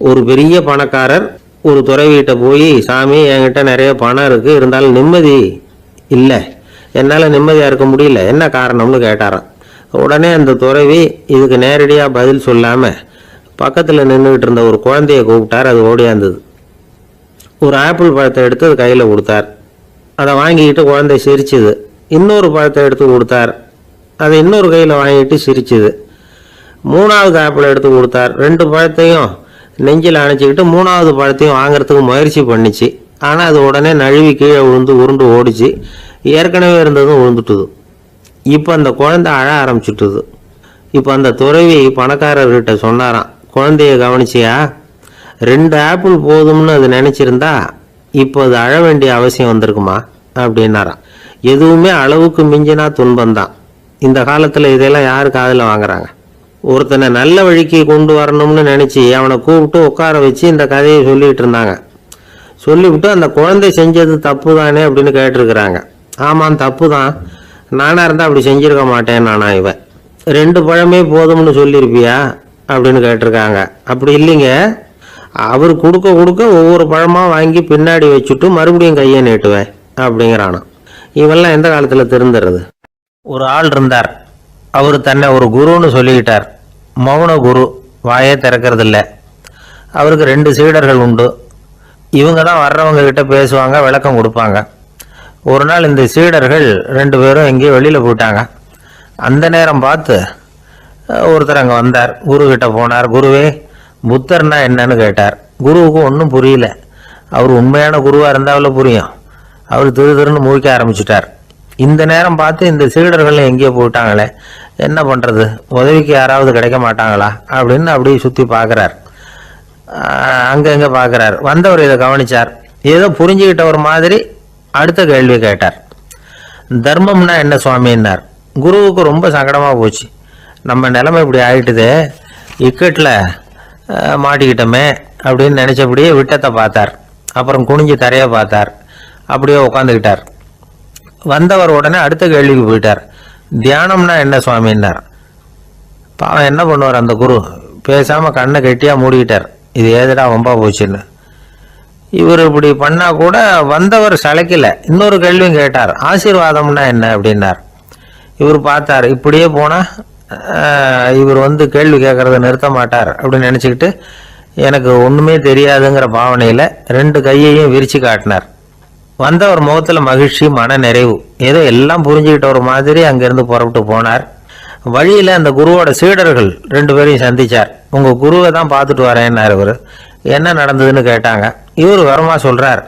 ஒரு பெரிய பணக்காரர் ஒரு துறவிகிட்ட போய், சாமி என்கிட்ட நிறைய பணம் இருக்குது, இருந்தாலும் நிம்மதி இல்லை, என்னால் நிம்மதியாக இருக்க முடியல, என்ன காரணம்னு கேட்டாராம். உடனே அந்த துறவி இதுக்கு நேரடியாக பதில் சொல்லாமல் பக்கத்தில் நின்றுக்கிட்டு இருந்த ஒரு குழந்தைய கூப்பிட்டார். அது ஓடியாந்தது. ஒரு ஆப்பிள் பழத்தை எடுத்து அது கையில் கொடுத்தார். அதை வாங்கிக்கிட்டு குழந்தை சிரிச்சுது. இன்னொரு பழத்தை எடுத்து கொடுத்தார். அதை இன்னொரு கையில் வாங்கிட்டு சிரிச்சுது. மூணாவது ஆப்பிள் எடுத்து கொடுத்தார். 2 பழத்தையும் நெஞ்சில் அணைச்சிக்கிட்டு 3ஆவது பழத்தையும் வாங்கிறதுக்கு முயற்சி பண்ணிச்சு. ஆனால் அது உடனே நழுவி கீழே விழுந்து உருண்டு ஓடிச்சு. ஏற்கனவே இருந்ததும் விழுந்துட்டுது. இப்போ அந்த குழந்தை அழ ஆரம்பிச்சுட்டுது. இப்போ அந்த துறவி பணக்காரர்கிட்ட சொன்னாராம், குழந்தைய கவனிச்சியா, 2 ஆப்பிள் போதும்னு அது நினச்சிருந்தா இப்போ அது அழ வேண்டிய அவசியம் வந்திருக்குமா அப்படின்னாராம். எதுவுமே அளவுக்கு மிஞ்சினா துன்பந்தான். இந்த காலத்தில் இதெல்லாம் யாரு காதில் வாங்குறாங்க? ஒருத்தனை நல்ல வழிக்கு கொண்டு வரணும்னு நினச்சி அவனை கூப்பிட்டு உட்கார வச்சு இந்த கதையை சொல்லிகிட்டு இருந்தாங்க. சொல்லிவிட்டு அந்த குழந்தை செஞ்சது தப்பு தானே அப்படின்னு கேட்டிருக்கிறாங்க. ஆமாம், தப்பு தான், நானாக இருந்தால் அப்படி செஞ்சுருக்க மாட்டேன் நானா இவன். 2 பழமே போதும்னு சொல்லியிருப்பியா அப்படின்னு கேட்டிருக்காங்க. அப்படி இல்லைங்க, அவர் கொடுக்க கொடுக்க ஒவ்வொரு பழமாக வாங்கி பின்னாடி வச்சுட்டு மறுபடியும் கையை நீட்டுவேன் அப்படிங்கிறானா. இவெல்லாம் எந்த காலத்தில் திருந்துறது? ஒரு ஆள் இருந்தார். அவர் தன்னை ஒரு குருன்னு சொல்லிக்கிட்டார். மௌன குரு, வாயே திறக்கிறதில்ல. அவருக்கு 2 சீடர்கள் உண்டு. இவங்க தான் வர்றவங்க கிட்ட பேசுவாங்க, விளக்கம் கொடுப்பாங்க. ஒரு நாள் இந்த சீடர்கள் 2 பேரும் எங்கேயோ வெளியில் போயிட்டாங்க. அந்த நேரம் பார்த்து ஒருத்தர் அங்கே வந்தார். குரு கிட்ட போனார். குருவே, புத்தர்னா என்னன்னு கேட்டார். குருவுக்கு ஒன்றும் புரியல. அவர் உண்மையான குருவாக இருந்தாவில் புரியும். அவர் திருன்னு முழிக்க ஆரம்பிச்சுட்டார். இந்த நேரம் பார்த்து இந்த சீடர்கள் எங்கேயோ போயிட்டாங்களே, என்ன பண்ணுறது, உதவிக்கு யாராவது கிடைக்க மாட்டாங்களா அப்படின்னு அப்படியே சுற்றி பார்க்குறார். அங்கங்கே பார்க்குறார். வந்தவர் இதை கவனித்தார். ஏதோ புரிஞ்சுக்கிட்ட ஒரு மாதிரி அடுத்த கேள்வி கேட்டார். தர்மம்னா என்ன சுவாமின்னார். குருவுக்கு ரொம்ப சங்கடமாக போச்சு. நம்ம நிலைமை இப்படி ஆகிட்டுதே, இக்கட்டில் மாட்டிக்கிட்டோமே அப்படின்னு நினச்சபடியே விட்டத்தை பார்த்தார். அப்புறம் குனிஞ்சு தரையை பார்த்தார். அப்படியே உட்காந்துக்கிட்டார். வந்தவர் உடனே அடுத்த கேள்விக்கு போயிட்டார். தியானம்னா என்ன சுவாமின்னார். பாவம் என்ன பண்ணுவார் அந்த குரு, பேசாமல் கண்ணை கெட்டியாக மூடிக்கிட்டார். இது ஏதடா வம்பா போச்சுன்னு. இவர் இப்படி பண்ணால் கூட வந்தவர் சளைக்கல. இன்னொரு கேள்வியும் கேட்டார். ஆசீர்வாதம்னா என்ன அப்படின்னார். இவர் பார்த்தார். இப்படியே போனால் இவர் கேள்வி கேட்குறத நிறுத்த மாட்டார் அப்படின்னு நினச்சிக்கிட்டு எனக்கு ஒன்றுமே தெரியாதுங்கிற பாவனையில் 2 கையையும் விரித்து காட்டினார். வந்தவர் முகத்தில் மகிழ்ச்சி, மன நிறைவு, ஏதோ எல்லாம் புரிஞ்சுக்கிட்ட ஒரு மாதிரி அங்கேருந்து புறப்பட்டு போனார். வழியில் அந்த குருவோட சீடர்கள் 2 பேரையும் சந்தித்தார். உங்கள் குருவை தான் பார்த்துட்டு வரேன்னார். இவர் என்ன நடந்ததுன்னு கேட்டாங்க. இவர் வரமாக சொல்கிறார்,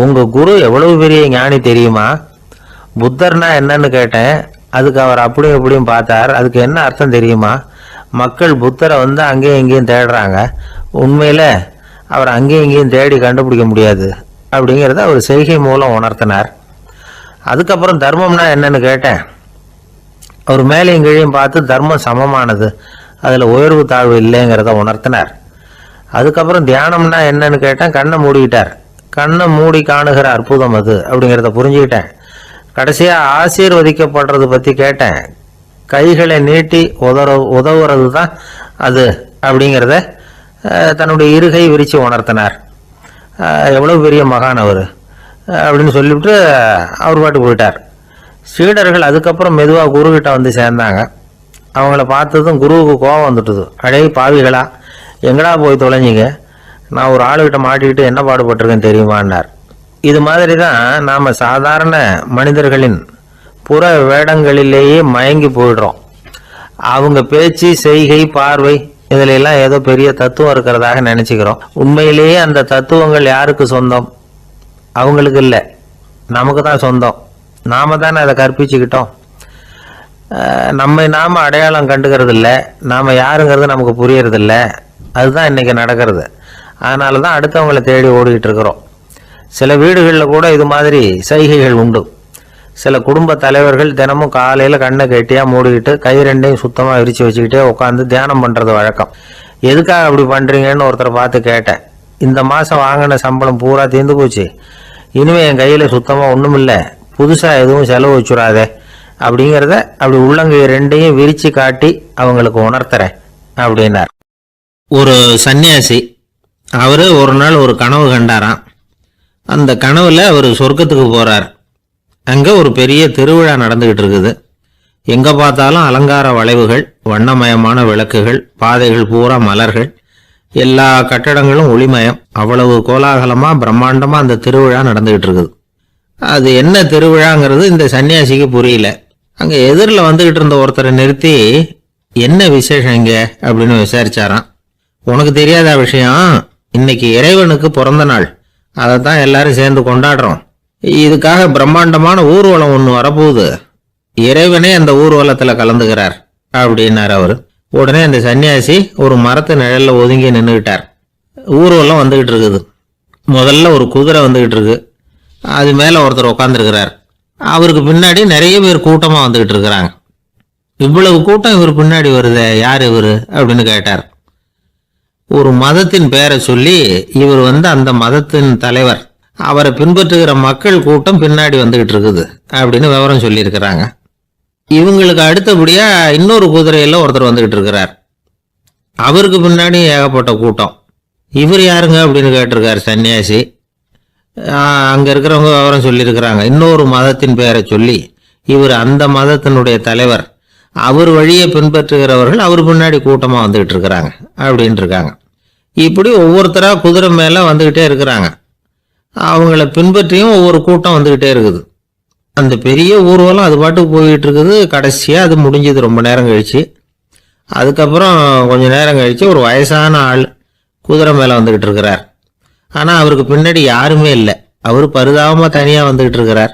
உங்கள் குரு எவ்வளவு பெரிய ஞானி தெரியுமா? புத்தர்னா என்னன்னு கேட்டேன். அதுக்கு அவர் அப்படியும் இப்படியும் பார்த்தார். அதுக்கு என்ன அர்த்தம் தெரியுமா? மக்கள் புத்தரை அங்கேயும் இங்கேயும் தேடுறாங்க. உண்மையில் அவர் அங்கேயும் இங்கேயும் தேடி கண்டுபிடிக்க முடியாது அப்படிங்கிறத அவர் செய்கை மூலம் உணர்த்தினார். அதுக்கப்புறம் தர்மம்னா என்னன்னு கேட்டேன். அவர் மேலேயும் கீழையும் பார்த்து தர்மம் சமமானது, அதில் உயர்வு தாழ்வு இல்லைங்கிறத உணர்த்தினார். அதுக்கப்புறம் தியானம்னா என்னன்னு கேட்டேன். கண்ணை மூடிக்கிட்டார். கண்ணை மூடி காணுகிற அற்புதம் அது அப்படிங்கிறத புரிஞ்சுக்கிட்டேன். கடைசியாக ஆசீர்வதிக்கப்படுறது பற்றி கேட்டேன். கைகளை நீட்டி உதவுறது தான் அது அப்படிங்கிறத தன்னுடைய இருகை விரித்து உணர்த்தினார். எவ்வளோ பெரிய மகான் அவர் அப்படின்னு சொல்லிவிட்டு அவர் பாட்டுக்கு போயிட்டார். சீடர்கள் அதுக்கப்புறம் மெதுவாக குருக்கிட்ட சேர்ந்தாங்க. அவங்கள பார்த்ததும் குருவுக்கு கோபம் வந்துட்டுது. அடே பாவிகளா, எங்கடா போய் தொலைஞ்சிங்க, நான் ஒரு ஆளுகிட்ட மாட்டிக்கிட்டு என்ன பாடுபட்டிருக்கேன்னு தெரியுமான்னார். இது மாதிரி தான் நாம் சாதாரண மனிதர்களின் புற வேடங்களிலேயே மயங்கி போயிடுறோம். அவங்க பேச்சு, செய்கை, பார்வை இதிலெல்லாம் ஏதோ பெரிய தத்துவம் இருக்கிறதாக நினச்சிக்கிறோம். உண்மையிலேயே அந்த தத்துவங்கள் யாருக்கு சொந்தம்? அவங்களுக்கு இல்லை, நமக்கு தான் சொந்தம். நாம தானே அதை கற்பிச்சுக்கிட்டோம். நாம் அடையாளம் கண்டுக்கிறது இல்லை, நாம் யாருங்கிறது நமக்கு புரியறதில்ல. அதுதான் இன்றைக்கி நடக்கிறது. அதனால தான் அடுத்தவங்களை தேடி ஓடிக்கிட்டு இருக்கிறோம். சில வீடுகளில் கூட இது மாதிரி சைகைகள் உண்டு. சில குடும்ப தலைவர்கள் தினமும் காலையில் கண்ணை கெட்டியாக மூடிக்கிட்டு கை 2ஐயும் சுத்தமாக விரித்து வச்சுக்கிட்டே உட்காந்து தியானம் பண்ணுறது வழக்கம். எதுக்காக அப்படி பண்ணுறீங்கன்னு ஒருத்தரை பார்த்து கேட்டேன். இந்த மாதம் வாங்கின சம்பளம் பூரா தீர்ந்து போச்சு, இனிமேல் என் கையில் சுத்தமாக ஒன்றும் இல்லை, புதுசாக எதுவும் செலவு வச்சுடாதே அப்படிங்கிறத அப்படி உள்ளங்கை 2ஐயும் விரித்து காட்டி அவங்களுக்கு உணர்த்துறேன் அப்படின்னார். ஒரு சன்னியாசி அவர் ஒரு நாள் ஒரு கனவு கண்டாராம். அந்த கனவுல அவர் சொர்க்கத்துக்கு போகிறார். அங்கே ஒரு பெரிய திருவிழா நடந்துக்கிட்டு இருக்குது. எங்கே பார்த்தாலும் அலங்கார வளைவுகள், வண்ணமயமான விளக்குகள், பாதைகள் பூரா மலர்கள், எல்லா கட்டடங்களும் ஒளிமயம். அவ்வளவு கோலாகலமாக பிரம்மாண்டமாக அந்த திருவிழா நடந்துக்கிட்டு இருக்குது. அது என்ன திருவிழாங்கிறது இந்த சன்னியாசிக்கு புரியல. அங்கே எதிரில் வந்துக்கிட்டு இருந்த ஒருத்தரை நிறுத்தி, என்ன விசேஷம் இங்கே அப்படின்னு விசாரிச்சாராம். உனக்கு தெரியாத விஷயம், இன்னைக்கு இறைவனுக்கு பிறந்த நாள், அதை தான் எல்லாரும் சேர்ந்து கொண்டாடுறோம். இதுக்காக பிரம்மாண்டமான ஊர்வலம் ஒன்று வரப்போகுது. இறைவனே அந்த ஊர்வலத்தில் கலந்துக்கிறார் அப்படின்னார் அவர். உடனே அந்த சன்னியாசி ஒரு மரத்து நிழலில் ஒதுங்கி நின்றுக்கிட்டார். ஊர்வலம் வந்துக்கிட்டு இருக்குது. முதல்ல ஒரு குதிரை வந்துக்கிட்டு இருக்கு. அது மேலே ஒருத்தர் உட்காந்துருக்கிறார். அவருக்கு பின்னாடி நிறைய பேர் கூட்டமாக வந்துக்கிட்டு இருக்கிறாங்க. இவ்வளவு கூட்டம் இவர் பின்னாடி வருதே, யார் இவர் அப்படின்னு கேட்டார். ஒரு மதத்தின் பெயரை சொல்லி, இவர் அந்த மதத்தின் தலைவர், அவரை பின்பற்றுகிற மக்கள் கூட்டம் பின்னாடி வந்துகிட்டு இருக்குது அப்படின்னு விவரம் சொல்லியிருக்கிறாங்க. இவங்களுக்கு அடுத்தபடியா இன்னொரு குதிரையில் ஒருத்தர் வந்துகிட்டு இருக்கிறார். அவருக்கு பின்னாடி ஏகப்பட்ட கூட்டம். இவர் யாருங்க அப்படின்னு கேட்டிருக்காரு சன்னியாசி. அங்கே இருக்கிறவங்க விவரம் சொல்லியிருக்கிறாங்க. இன்னொரு மதத்தின் பெயரை சொல்லி, இவர் அந்த மதத்தினுடைய தலைவர், அவர் வழியை பின்பற்றுகிறவர்கள் அவர் பின்னாடி கூட்டமாக வந்துகிட்டு இருக்கிறாங்க அப்படின்ட்டு இருக்காங்க. இப்படி ஒவ்வொருத்தராக குதிரை மேலே வந்துக்கிட்டே இருக்கிறாங்க. அவங்கள பின்பற்றியும் ஒவ்வொரு கூட்டம் வந்துக்கிட்டே இருக்குது. அந்த பெரிய ஊர்வலம் அது பாட்டுக்கு போயிட்டு இருக்குது. கடைசியாக அது முடிஞ்சது ரொம்ப நேரம் கழிச்சு. அதுக்கப்புறம் கொஞ்சம் நேரம் கழித்து ஒரு வயசான ஆள் குதிரை மேலே வந்துக்கிட்டு இருக்கிறார். ஆனால் அவருக்கு பின்னாடி யாருமே இல்லை. அவர் பரிதாபமாக தனியாக வந்துக்கிட்டு இருக்கிறார்.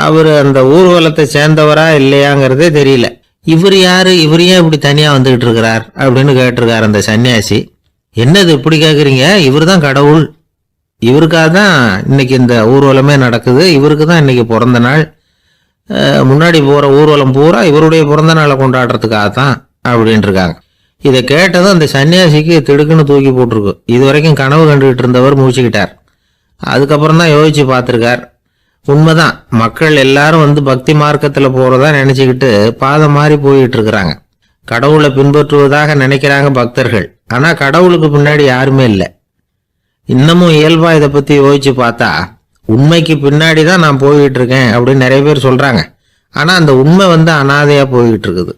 அவர் அந்த ஊர்வலத்தை சேர்ந்தவரா இல்லையாங்கிறதே தெரியல. இவர் யார், இவர் ஏன் இப்படி தனியாக வந்துக்கிட்டு இருக்கிறார் அப்படின்னு கேட்டிருக்கார் அந்த சன்னியாசி. என்னது இப்படி கேட்குறீங்க? இவர் தான் கடவுள். இவருக்காக தான் இன்னைக்கு இந்த ஊர்வலமே நடக்குது. இவருக்கு தான் இன்னைக்கு பிறந்த நாள். முன்னாடி போகிற ஊர்வலம் பூரா இவருடைய பிறந்த நாளை கொண்டாடுறதுக்காக தான் அப்படின்ட்டு இருக்காங்க. இதை கேட்டதும் அந்த சன்னியாசிக்கு திடுக்குன்னு தூக்கி போட்டிருக்கு. இது வரைக்கும் கனவு கண்டுகிட்டு இருந்தவர் மூச்சுக்கிட்டார். அதுக்கப்புறம் தான் யோசிச்சு பார்த்துருக்கார். உண்மைதான், மக்கள் எல்லாரும் பக்தி மார்க்கத்தில் போகிறதா நினச்சிக்கிட்டு பாதை மாறி போயிட்டு இருக்கிறாங்க. கடவுளை பின்பற்றுவதாக நினைக்கிறாங்க பக்தர்கள். ஆனால் கடவுளுக்கு பின்னாடி யாருமே இல்லை. இன்னமும் இயல்பா இதை பற்றி யோசிச்சு பார்த்தா, உண்மைக்கு பின்னாடி தான் நான் போய்கிட்டு இருக்கேன் அப்படின்னு நிறைய பேர் சொல்கிறாங்க. ஆனால் அந்த உண்மை அனாதையாக போய்கிட்டு இருக்குது.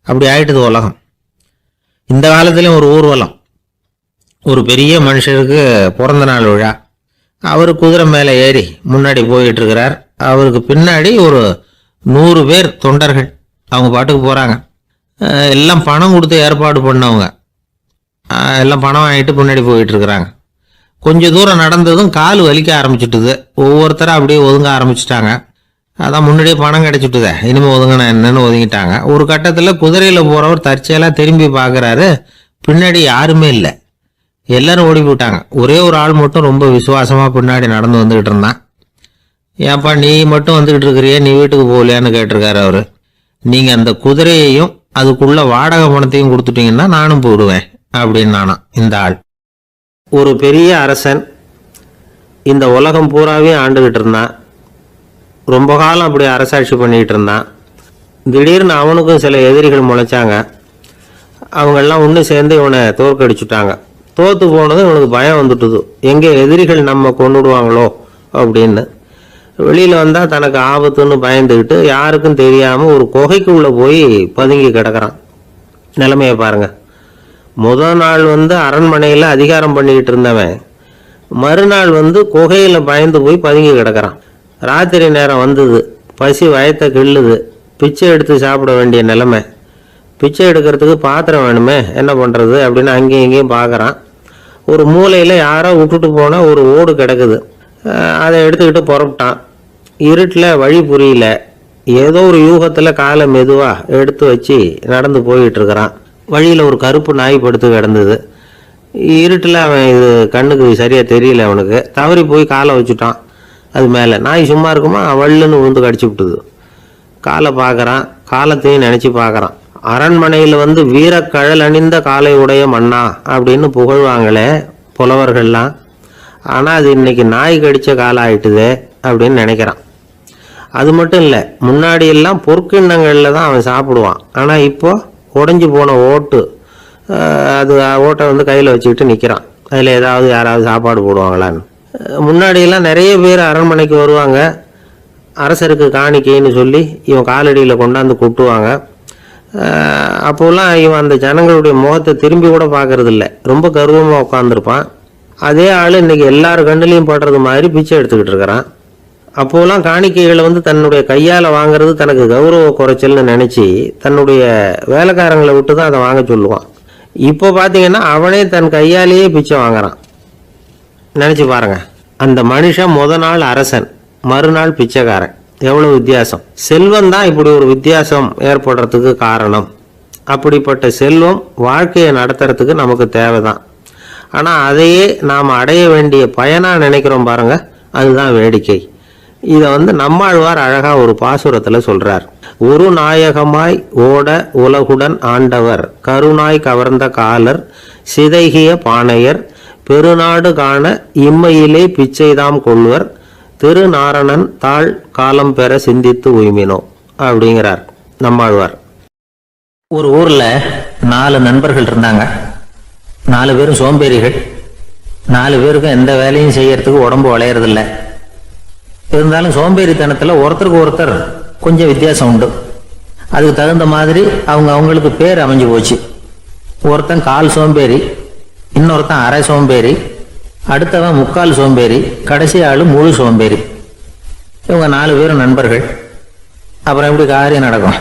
அப்படி ஆயிட்டுது உலகம். இந்த காலத்துலேயும் ஒரு ஊர்வலம், ஒரு பெரிய மனுஷருக்கு பிறந்த நாள் விழா. அவர் குதிரை மேலே ஏறி முன்னாடி போயிட்டு இருக்கிறார். அவருக்கு பின்னாடி ஒரு 100 பேர் தொண்டர்கள் அவங்க பாட்டுக்கு போகிறாங்க. எல்லாம் பணம் கொடுத்து ஏற்பாடு பண்ணவங்க. எல்லாம் பணம் வாங்கிட்டு பின்னாடி போயிட்டு இருக்கிறாங்க. கொஞ்சம் தூரம் நடந்ததும் கால் வலிக்க ஆரம்பிச்சுட்டுது. ஒவ்வொருத்தரும் அப்படியே ஒதுங்க ஆரம்பிச்சுட்டாங்க. அதான் முன்னாடியே பணம் கிடைச்சிட்டுதே, இனிமேல் ஒதுங்கினா என்னன்னு ஒதுங்கிட்டாங்க. ஒரு கட்டத்தில் குதிரையில் போகிறவர் தற்செயலாக திரும்பி பார்க்குறாரு. பின்னாடி யாருமே இல்லை. எல்லாரும் ஓடி போயிட்டாங்க. ஒரே ஒரு ஆள் மட்டும் ரொம்ப விசுவாசமாக பின்னாடி நடந்து வந்துக்கிட்டு இருந்தான். ஏன்ப்பா நீ மட்டும் வந்துக்கிட்டு இருக்கிறியே, நீ வீட்டுக்கு போகலையான்னு கேட்டிருக்காரு அவர். நீங்கள் அந்த குதிரையையும் அதுக்குள்ள வாடகை பணத்தையும் கொடுத்துட்டீங்கன்னா நானும் போயிடுவேன் அப்படின்னு நானா. இந்த ஆள் ஒரு பெரிய அரசன், இந்த உலகம் பூராவே ஆண்டுகிட்டு இருந்தான். ரொம்ப காலம் அப்படி அரசாட்சி பண்ணிக்கிட்டு இருந்தான். திடீர்னு அவனுக்கும் சில எதிரிகள் முளைச்சாங்க. அவங்கெல்லாம் ஒன்று சேர்ந்து இவனை தோற்கடிச்சுட்டாங்க. தோற்று போனதும் இவனுக்கு பயம் வந்துட்டுது, எங்கே எதிரிகள் நம்ம கொண்டுடுவாங்களோ அப்படின்னு. வெளியில் வந்தால் தனக்கு ஆபத்துன்னு பயந்துக்கிட்டு யாருக்கும் தெரியாமல் ஒரு குகைக்குள்ளே போய் பதுங்கி கிடக்கிறான். நிலைமையை பாருங்க. முதல் நாள் அரண்மனையில் அதிகாரம் பண்ணிக்கிட்டு இருந்தவன் மறுநாள் குகையில் பயந்து போய் பதுங்கி கிடக்கிறான். ராத்திரி நேரம் வந்தது, பசி வயத்தை கிள்ளுது, பிச்சை எடுத்து சாப்பிட வேண்டிய நிலைமை. பிச்சை எடுக்கிறதுக்கு பாத்திரம் வேணுமே, என்ன பண்ணுறது அப்படின்னு அங்கேயும் இங்கேயும் பார்க்குறான். ஒரு மூலையில் யாரோ விட்டுட்டு போன ஒரு ஓடு கிடக்குது. அதை எடுத்துக்கிட்டு புறப்பட்டான். இருட்டில் வழி புரியல. ஏதோ ஒரு யூகத்தில் காலை மெதுவாக எடுத்து வச்சு நடந்து போயிட்டு இருக்கிறான். வழியில் ஒரு கருப்பு நாய் படுத்து கிடந்தது. இருட்டில் அவன் இது கண்ணுக்கு சரியாக தெரியல. அவனுக்கு தவறி போய் காலை வச்சுட்டான் அது மேலே. நாய் சும்மா இருக்குமா, வள்ளுன்னு விழுந்து கடிச்சு விட்டுது. காலை பார்க்குறான், காலத்தையும் நினச்சி பார்க்குறான். அரண்மனையில் வீரக்கழல் அணிந்த காலை உடைய மன்னா அப்படின்னு புகழ்வாங்களே புலவர்கள்லாம். ஆனால் அது இன்னைக்கு நாய் கடித்த காலம் ஆயிட்டுதே அப்படின்னு நினைக்கிறான். அது மட்டும் இல்லை, முன்னாடியெல்லாம் பொற்கிண்ணங்களில் தான் அவன் சாப்பிடுவான். ஆனால் இப்போ உடஞ்சி போன ஓட்டு, அது ஓட்டை கையில் வச்சுக்கிட்டு நிற்கிறான். அதில் ஏதாவது யாராவது சாப்பாடு போடுவாங்களான்னு. முன்னாடியெல்லாம் நிறைய பேர் அரண்மனைக்கு வருவாங்க. அரசருக்கு காணிக்கைன்னு சொல்லி இவன் காலடியில் கொண்டாந்து கொட்டுவாங்க. அப்போல்லாம் இவன் அந்த ஜனங்களுடைய முகத்தை திரும்பி கூட பார்க்கறதில்ல, ரொம்ப கர்வமாக உட்காந்துருப்பான். அதே ஆள் இன்றைக்கி எல்லார் கண்ணுலேயும் படுறது மாதிரி பிச்சை எடுத்துக்கிட்டு இருக்கிறான். அப்போலாம் காணிக்கைகளை தன்னுடைய கையால் வாங்கிறது தனக்கு கௌரவ குறைச்சல்னு நினச்சி தன்னுடைய வேலைக்காரங்களை விட்டு தான் அதை வாங்க சொல்லுவான். இப்போ பார்த்தீங்கன்னா அவனே தன் கையாலேயே பிச்சை வாங்குறான். நினச்சி பாருங்க, அந்த மனுஷன் நாள் அரசன், மறுநாள் பிச்சைக்காரன், எவ்வளோ வித்தியாசம். செல்வம் தான் இப்படி ஒரு வித்தியாசம் ஏற்படுறதுக்கு காரணம். அப்படிப்பட்ட செல்வம் வாழ்க்கையை நடத்துறதுக்கு நமக்கு தேவைதான். ஆனால் அதையே நாம் அடைய வேண்டிய பயனாக நினைக்கிறோம் பாருங்க, அதுதான் வேடிக்கை. இதை நம்மாழ்வார் அழகாக ஒரு பாசுரத்தில் சொல்கிறார். ஒரு நாயகமாய் ஓட உலகுடன் ஆண்டவர், கருணாய் கவர்ந்த காலர், சிதைகிய பானையர், பெருநாடு காண இம்மையிலே பிச்சைதாம் கொள்வர், திருநாரணன் தாழ் காலம் பெற சிந்தித்து உய்மினோ அப்படிங்கிறார் நம்மாழ்வார். ஒரு ஊரில் 4 நண்பர்கள் இருந்தாங்க. 4 பேரும் சோம்பேறிகள். 4 பேருக்கும் எந்த வேலையும் செய்யறதுக்கு உடம்பு வளையறதில்லை. இருந்தாலும் சோம்பேறித்தனத்தில் ஒருத்தருக்கு ஒருத்தர் கொஞ்சம் வித்தியாசம் உண்டு. அதுக்கு தகுந்த மாதிரி அவங்களுக்கு பேர் அமைஞ்சு போச்சு. ஒருத்தன் கால் சோம்பேறி, இன்னொருத்தன் அரை சோம்பேறி, அடுத்தவன் முக்கால் சோம்பேறி, கடைசி ஆள் முழு சோம்பேறி. இவங்க 4 பேரும் நண்பர்கள். அப்புறம் எப்படி காரியம் நடக்கும்?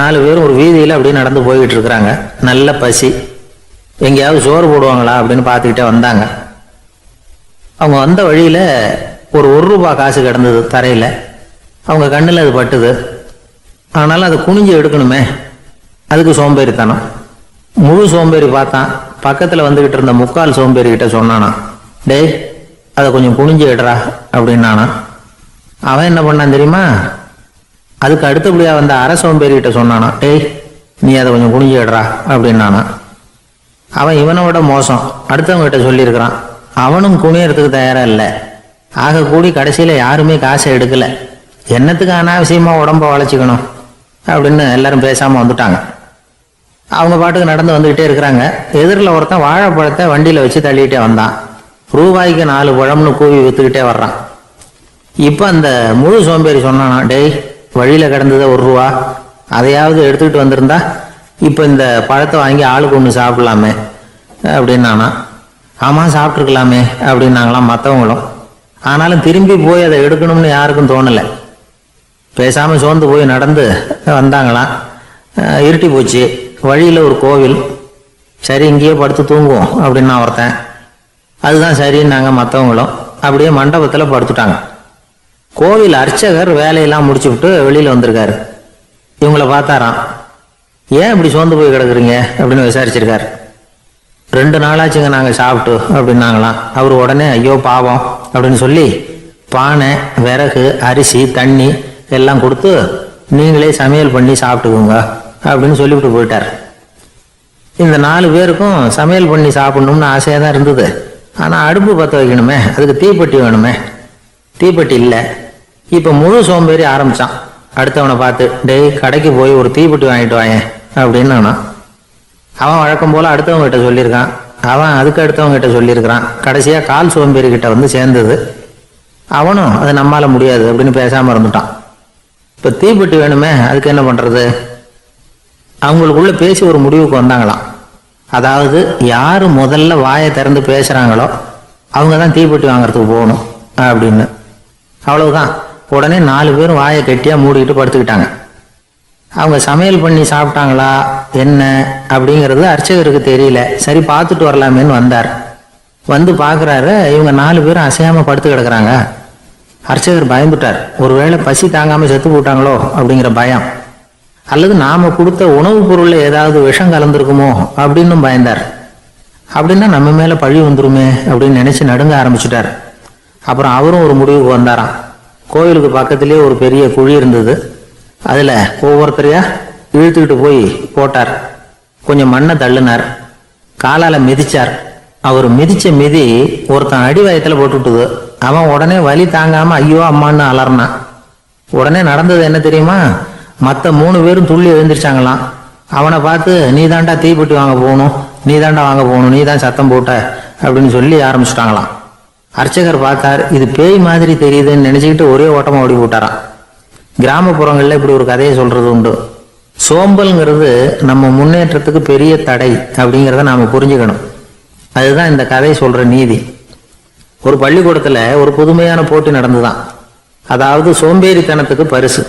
4 பேரும் ஒரு வீதியில் அப்படியே நடந்து போய்கிட்டு இருக்கிறாங்க. நல்ல பசி. எங்கேயாவது சோறு போடுவாங்களா அப்படின்னு பார்த்துக்கிட்டே வந்தாங்க. அவங்க வந்த வழியில் ஒரு ரூபாய் காசு கிடந்தது தரையில். அவங்க கண்ணில் அது பட்டுது. ஆனாலும் அதை குனிஞ்சு எடுக்கணுமே, அதுக்கு சோம்பேறித்தனம். முழு சோம்பேறி பார்த்தான். பக்கத்தில் வந்துக்கிட்டு இருந்த முக்கால் சோம்பேறிக்கிட்ட சொன்னானா, டேய் அதை கொஞ்சம் குனிஞ்சு எடுறா அப்படின்னானா. அவன் என்ன பண்ணான் தெரியுமா? அதுக்கு அடுத்தபடியாக வந்த அரை சோம்பேறிக்கிட்ட சொன்னானா, டேய் நீ அதை கொஞ்சம் குனிஞ்சு எடுறா அப்படின்னானா. அவன் இவனை விட மோசம், அடுத்தவங்ககிட்ட சொல்லியிருக்கிறான். அவனும் குனியறதுக்கு தயாராக இல்லை. ஆக கூடி கடைசியில் யாருமே காசை எடுக்கலை. என்னத்துக்கு அனாவசியமாக உடம்ப வளைச்சிக்கணும் அப்படின்னு எல்லாரும் பேசாமல் வந்துட்டாங்க. அவங்க பாட்டுக்கு நடந்து வந்துக்கிட்டே இருக்கிறாங்க. எதிரில் ஒருத்தன் வாழைப்பழத்தை வண்டியில் வச்சு தள்ளிக்கிட்டே வந்தான். ரூபாய்க்கு 4 பழம்னு கூவி விற்றுக்கிட்டே வர்றான். இப்போ அந்த முழு சோம்பேறி சொன்னானா, டேய் வழியில் கிடந்தது ரூபா, அதையாவது எடுத்துக்கிட்டு வந்திருந்தா இப்போ இந்த பழத்தை வாங்கி ஆளுக்கு ஒன்று சாப்பிடலாமே அப்படின்னானா. ஆமாம் சாப்பிட்ருக்கலாமே அப்படின்னாங்களாம் மற்றவங்களும். ஆனாலும் திரும்பி போய் அதை எடுக்கணும்னு யாருக்கும் தோணலை. பேசாமல் சோர்ந்து போய் நடந்து வந்தாங்களாம். இருட்டி போச்சு. வழியில் ஒரு கோவில். சரி இங்கேயே படுத்து தூங்குவோம் அப்படின்னா ஒருத்தன். அதுதான் சரின்னாங்க மற்றவங்களும். அப்படியே மண்டபத்தில் படுத்துட்டாங்க. கோவில் அர்ச்சகர் வேலையெல்லாம் முடிச்சு விட்டு வெளியில் வந்திருக்காரு. இவங்கள பார்த்தாராம். ஏன் இப்படி சோர்ந்து போய் கிடக்குறீங்க அப்படின்னு விசாரிச்சிருக்காரு. 2 நாளாச்சுங்க நாங்கள் சாப்பிட்டு அப்படின்னாங்களாம். அவர் உடனே ஐயோ பாவம் அப்படின்னு சொல்லி பானை, விறகு, அரிசி, தண்ணி எல்லாம் கொடுத்து நீங்களே சமையல் பண்ணி சாப்பிட்டுக்கோங்க அப்படின்னு சொல்லிவிட்டு போயிட்டார். இந்த 4 பேருக்கும் சமையல் பண்ணி சாப்பிடணும்னு ஆசையாக தான் இருந்தது. ஆனால் அடுப்பு பற்ற வைக்கணுமே, அதுக்கு தீப்பெட்டி வேணுமே. தீப்பெட்டி இல்லை. இப்போ முழு சோம்பேறி ஆரம்பித்தான். அடுத்தவனை பார்த்து, டேய் கடைக்கு போய் ஒரு தீப்பெட்டி வாங்கிட்டு வாயேன் அப்படின்னு நானா. அவன் வழக்கம் போல் அடுத்தவங்ககிட்ட சொல்லியிருக்கான். அவன் அதுக்கு அடுத்தவங்ககிட்ட சொல்லியிருக்கிறான். கடைசியாக கால் சோம்பேறிக்கிட்ட சேர்ந்தது. அவனும் அது நம்மால் முடியாது அப்படின்னு பேசாமல் இருந்துட்டான். இப்போ தீப்பெட்டி வேணுமே, அதுக்கு என்ன பண்ணுறது? அவங்களுக்குள்ள பேசி ஒரு முடிவுக்கு வந்தாங்களாம். அதாவது யார் முதல்ல வாயை திறந்து பேசுகிறாங்களோ அவங்க தான் தீப்பெட்டி வாங்கிறதுக்கு போகணும் அப்படின்னு. அவ்வளவுதான். உடனே 4 பேரும் வாயை கெட்டியாக மூடிக்கிட்டு படுத்துக்கிட்டாங்க. அவங்க சமையல் பண்ணி சாப்பிட்டாங்களா என்ன அப்படிங்கிறது அர்ச்சகருக்கு தெரியல. சரி பார்த்துட்டு வரலாமேன்னு வந்தார். வந்து பார்க்குறாரு, இவங்க 4 பேரும் அசையாமல் படுத்து கிடக்குறாங்க. அர்ச்சகர் பயந்துட்டார். ஒருவேளை பசி தாங்காமல் செத்து போட்டாங்களோ அப்படிங்கிற பயம், அல்லது நாம் கொடுத்த உணவுப் பொருளில் ஏதாவது விஷம் கலந்துருக்குமோ அப்படின்னு பயந்தார். அப்படின்னா நம்ம மேலே பழி வந்துருமே அப்படின்னு நினச்சி நடுங்க ஆரம்பிச்சுட்டார். அப்புறம் அவரும் ஒரு முடிவுக்கு வந்தாராம். கோவிலுக்கு பக்கத்துலேயே ஒரு பெரிய குழி இருந்தது. அதில் ஒவ்வொருத்தரையா இழுத்துக்கிட்டு போய் போட்டார். கொஞ்சம் மண்ணை தள்ளினார். காலால் மிதிச்சார். அவர் மிதிச்ச மிதி ஒருத்தன் அடி வயத்தில் போட்டுவிட்டுது. அவன் உடனே வலி தாங்காமல் ஐயோ அம்மான்னு அலறினான். உடனே நடந்தது என்ன தெரியுமா? மற்ற 3 பேரும் துள்ளி எழுந்திரிச்சாங்களாம். அவனை பார்த்து, நீ தாண்டா தீப்பெட்டி வாங்க போகணும், நீ தாண்டா வாங்க போகணும், நீ தான் சத்தம் போட்ட அப்படின்னு சொல்லி ஆரம்பிச்சிட்டாங்களாம். அர்ச்சகர் பார்த்தார், இது பேய் மாதிரி தெரியுதுன்னு நினைச்சுக்கிட்டு ஒரே ஓட்டமாக ஓடி போட்டாராம். கிராமப்புறங்களில் இப்படி ஒரு கதையை சொல்றது உண்டு. சோம்பல்ங்கிறது நம்ம முன்னேற்றத்துக்கு பெரிய தடை அப்படிங்கிறத நாம புரிஞ்சுக்கணும். அதுதான் இந்த கதை சொல்ற நீதி. ஒரு பள்ளிக்கூடத்தில் ஒரு புதுமையான போட்டி நடந்துதான். அதாவது சோம்பேறித்தனத்துக்கு பரிசு.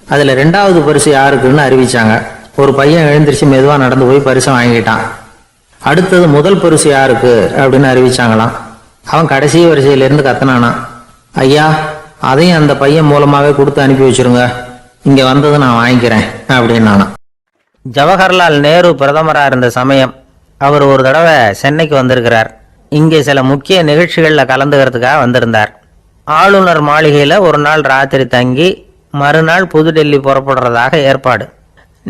அதில் 2வது பரிசு யாருக்குன்னு அறிவிச்சாங்க. ஒரு பையன் எழுந்திரிச்சு மெதுவாக நடந்து போய் பரிசை வாங்கிட்டான். அடுத்தது முதல் பரிசு யாருக்கு அப்படின்னு அறிவிச்சாங்களாம். அவன் கடைசி வரிசையிலேருந்து கத்தனானா, ஐயா அதையும் அந்த பையன் மூலமாகவே கொடுத்து அனுப்பி வச்சிருங்க, இங்கே வந்தது நான் வாங்கிக்கிறேன் அப்படின்னானா. ஜவஹர்லால் நேரு பிரதமராக இருந்த சமயம் அவர் ஒரு தடவை சென்னைக்கு வந்திருக்கிறார். இங்கே சில முக்கிய நிகழ்ச்சிகளில் கலந்துக்கிறதுக்காக வந்திருந்தார். ஆளுநர் மாளிகையில் ஒரு நாள் ராத்திரி தங்கி மறுநாள் புதுடெல்லி புறப்படுறதாக ஏற்பாடு.